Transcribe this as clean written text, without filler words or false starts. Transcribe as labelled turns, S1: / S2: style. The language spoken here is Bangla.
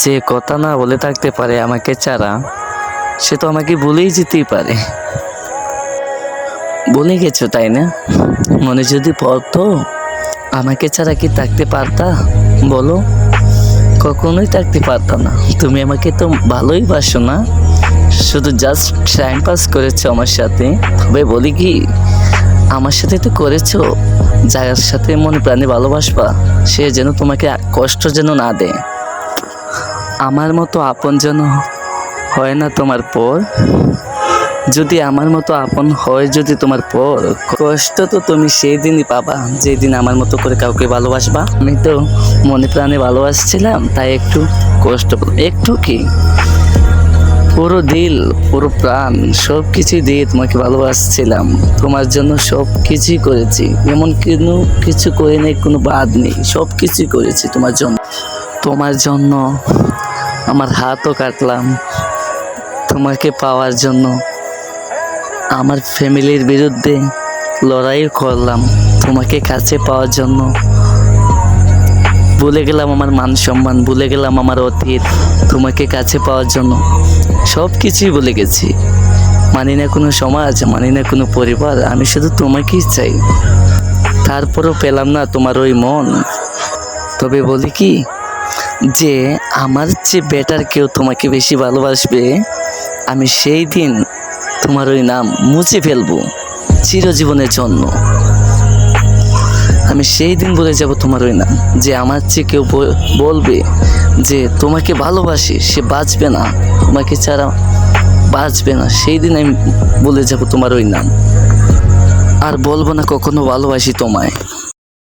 S1: যে কথা না বলে থাকতে পারে আমাকে ছাড়া, সে তো আমাকে ভুলেই যেতেই পারে। ভুলে গেছো তাই না? মনে যদি পড়তো আমাকে ছাড়া কি থাকতে পারতা? বলো, কখনোই থাকতে পারতাম না। তুমি আমাকে তো ভালোই বাসো না, শুধু জাস্ট টাইম পাস করেছো আমার সাথে। তবে বলি কি, আমার সাথে তো করেছো, যার সাথে মনে প্রাণে ভালোবাসবা সে যেন তোমাকে কষ্ট যেন না দেয়। আমার মতো আপন যেন হয় না তোমার পর। যদি আমার মতো আপন হয় যদি তোমার পর, কষ্ট তো তুমি সেই দিনই পাবা যেদিন আমার মতো করে কাউকে ভালোবাসবা। আমি তো মনে প্রাণে ভালোবাসছিলাম, তাই একটু কষ্ট একটু কি, পুরো দিল পুরো প্রাণ সব কিছুই দিয়ে তোমাকে ভালোবাসছিলাম। তোমার জন্য সব কিছুই করেছি, এমন কোনো কিছু করে নেই, কোনো বাদ নেই, সব কিছুই করেছি তোমার জন্য। তোমার জন্য আমার হাতও কাটলাম, তোমাকে পাওয়ার জন্য আমার ফ্যামিলির বিরুদ্ধে লড়াইও করলাম তোমাকে কাছে পাওয়ার জন্য। ভুলে গেলাম আমার মান সম্মান, ভুলে গেলাম আমার অতীত তোমাকে কাছে পাওয়ার জন্য। সব কিছুই ভুলে গেছি। মানি না কোনো সমাজ, মানি না কোনো পরিবার, আমি শুধু তোমাকেই চাই। তারপরও পেলাম না তোমার ওই মন। তবে বলি কি, যে আমার চেয়ে বেটার কেউ তোমাকে বেশি ভালোবাসবে, আমি সেই দিন তোমার ওই নাম মুছে ফেলবো চিরজীবনের জন্য। আমি সেই দিন বলে যাব তোমার ওই নাম। যে আমার চেয়ে কেউ বলবে যে তোমাকে ভালোবাসি, সে বাঁচবে না, তোমাকে ছাড়া বাঁচবে না, সেই দিন আমি বলে যাব তোমার ওই নাম। আর বলবো না কখনো ভালোবাসি তোমায়।